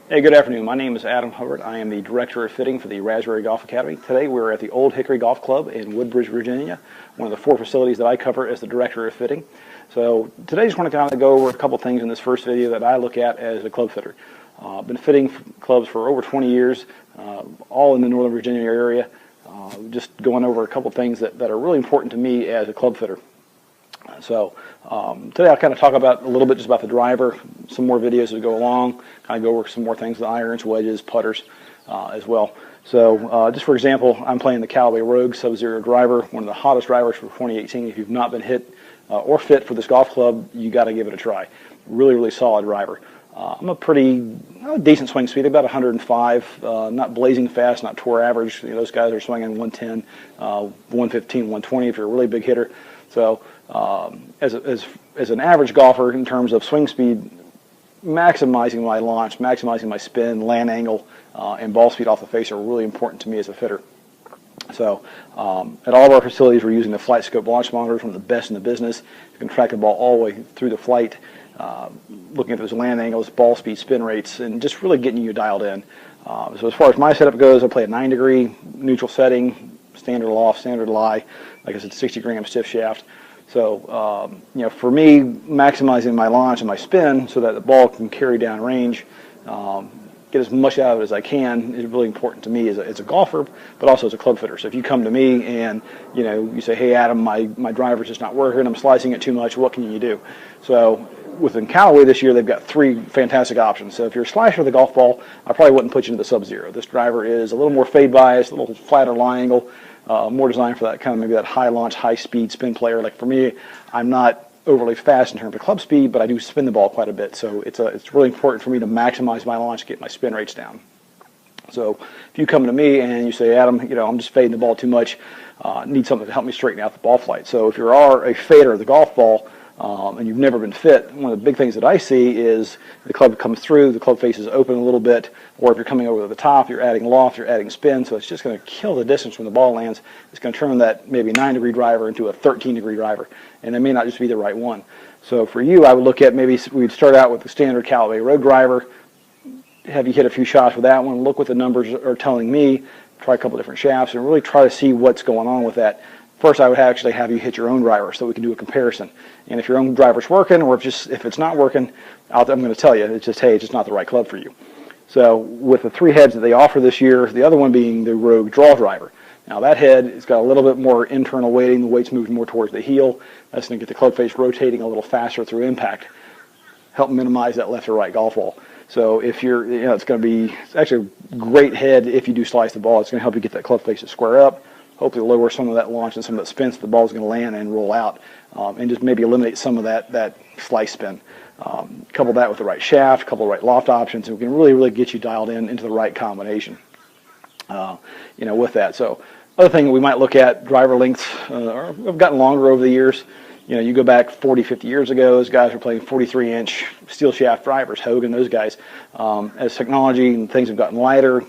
Hey, good afternoon. My name is Adam Hubbard. I am the Director of Fitting for the Raspberry Golf Academy. Today we're at the Old Hickory Golf Club in Woodbridge, Virginia, one of the 4 facilities that I cover as the Director of Fitting. So today I just want to kind of go over a couple things in this first video that I look at as a club fitter. I've been fitting clubs for over 20 years, all in the Northern Virginia area, just going over a couple things that are really important to me as a club fitter. So today I'll kind of talk about a little bit just about the driver, some more videos as we go along, kind of go over some more things, the irons, wedges, putters as well. So just for example, I'm playing the Callaway Rogue Sub-Zero driver, one of the hottest drivers for 2018. If you've not been hit or fit for this golf club, you got to give it a try. Really, really solid driver. I'm a pretty decent swing speed, about 105, not blazing fast, not tour average. You know, those guys are swinging 110, 115, 120 if you're a really big hitter. So as an average golfer in terms of swing speed, maximizing my launch, maximizing my spin, land angle, and ball speed off the face are really important to me as a fitter. So at all of our facilities, we're using the Flight Scope launch monitors, one of the best in the business. You can track the ball all the way through the flight, looking at those land angles, ball speed, spin rates, and just really getting you dialed in. So as far as my setup goes, I play a 9-degree neutral setting, standard loft, standard lie, like I said, 60-gram stiff shaft. So, you know, for me, maximizing my launch and my spin so that the ball can carry down range, get as much out of it as I can is really important to me as a golfer, but also as a club fitter. So if you come to me and, you know, you say, hey, Adam, my driver's just not working, I'm slicing it too much, what can you do? So within Callaway this year, they've got 3 fantastic options. So if you're a slasher of the golf ball, I probably wouldn't put you into the Sub-Zero. This driver is a little more fade biased, a little flatter lie angle, more designed for that kind of maybe that high launch, high speed spin player. Like for me, I'm not overly fast in terms of club speed, but I do spin the ball quite a bit. So it's really important for me to maximize my launch, get my spin rates down. So if you come to me and you say, Adam, you know, I'm just fading the ball too much, need something to help me straighten out the ball flight. So if you are a fader of the golf ball, and you've never been fit, one of the big things that I see is the club comes through, the club face is open a little bit, or if you're coming over the top, you're adding loft, you're adding spin, so it's just going to kill the distance when the ball lands. It's going to turn that maybe 9-degree driver into a 13-degree driver, and it may not just be the right one. So for you, I would look at maybe we'd start out with the standard Callaway Rogue driver, have you hit a few shots with that one, look what the numbers are telling me, try a couple different shafts, and really try to see what's going on with that. First, I would actually have you hit your own driver so we can do a comparison. And if your own driver's working, or if it's not working, I'm going to tell you, it's just, hey, it's just not the right club for you. So with the 3 heads that they offer this year, the other one being the Rogue draw driver. Now that head, it's got a little bit more internal weighting. The weight's moved more towards the heel. That's going to get the club face rotating a little faster through impact, help minimize that left or right golf ball. So if you're, you know, it's actually a great head if you do slice the ball. It's going to help you get that club face to square up. Hopefully lower some of that launch and some of that spin so the ball's going to land and roll out, and just maybe eliminate some of that slice spin. Couple that with the right shaft, couple of right loft options, and we can really, really get you dialed into the right combination, you know, with that. So other thing we might look at, driver lengths have gotten longer over the years. You know, you go back 40, 50 years ago, those guys were playing 43-inch steel shaft drivers, Hogan, those guys. As technology and things have gotten lighter,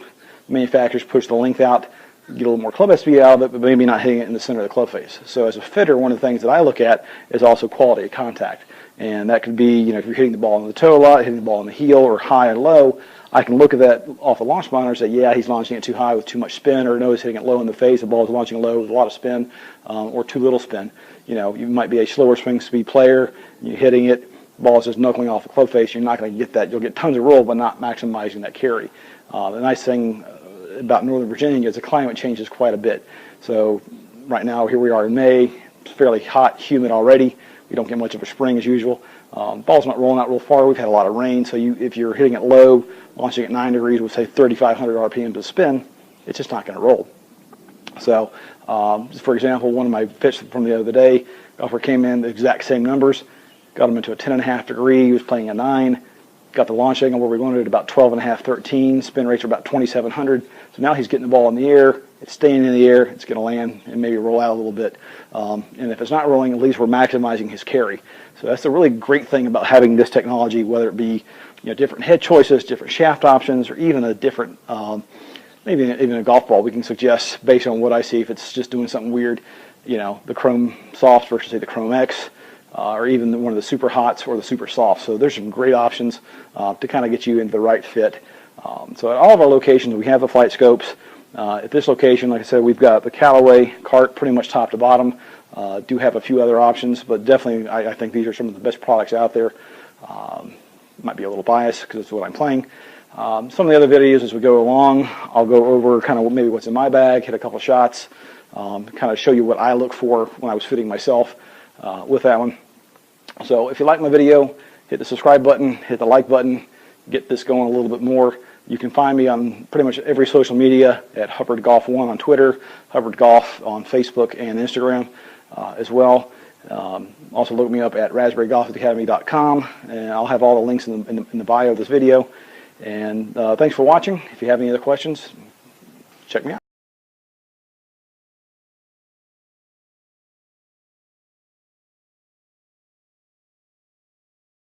manufacturers push the length out, get a little more club speed out of it, but maybe not hitting it in the center of the club face. So as a fitter, one of the things that I look at is also quality of contact. And that could be, you know, if you're hitting the ball on the toe a lot, hitting the ball on the heel or high and low, I can look at that off the launch monitor and say, yeah, he's launching it too high with too much spin, or no, he's hitting it low in the face, the ball is launching low with a lot of spin, or too little spin. You know, you might be a slower swing speed player, you're hitting it, the ball is just knuckling off the club face, you're not going to get that. You'll get tons of roll, but not maximizing that carry. The nice thing about Northern Virginia is the climate changes quite a bit. So right now, here we are in May, it's fairly hot, humid already. We don't get much of a spring as usual. Ball's not rolling out real far. We've had a lot of rain, so if you're hitting it low, launching at 9 degrees with say 3,500 RPM to spin, it's just not going to roll. So, just for example, one of my fits from the other day, golfer came in the exact same numbers, got him into a 10.5 degree. He was playing a 9. Got the launch angle where we wanted at about 12.5, 13. Spin rates are about 2,700. So now he's getting the ball in the air. It's staying in the air. It's going to land and maybe roll out a little bit. And if it's not rolling, at least we're maximizing his carry. So that's the really great thing about having this technology, whether it be, you know, different head choices, different shaft options, or even a different, maybe even a golf ball. We can suggest based on what I see if it's just doing something weird, you know, the Chrome Soft versus say the Chrome X. Or even one of the super hots or the super soft. So there's some great options to kind of get you into the right fit So at all of our locations, we have the flight scopes. At this location, like I said, we've got the Callaway cart pretty much top to bottom. Do have a few other options, but definitely I think these are some of the best products out there. Might be a little biased because it's what I'm playing. Some of the other videos as we go along, I'll go over kind of maybe what's in my bag, hit a couple shots, kind of show you what I look for when I was fitting myself with that one. So if you like my video, hit the subscribe button, hit the like button, get this going a little bit more. You can find me on pretty much every social media at Hubbard Golf 1 on Twitter, Hubbard Golf on Facebook and Instagram as well. Also look me up at raspberrygolfacademy.com, and I'll have all the links in the bio of this video. And thanks for watching. If you have any other questions, check me out.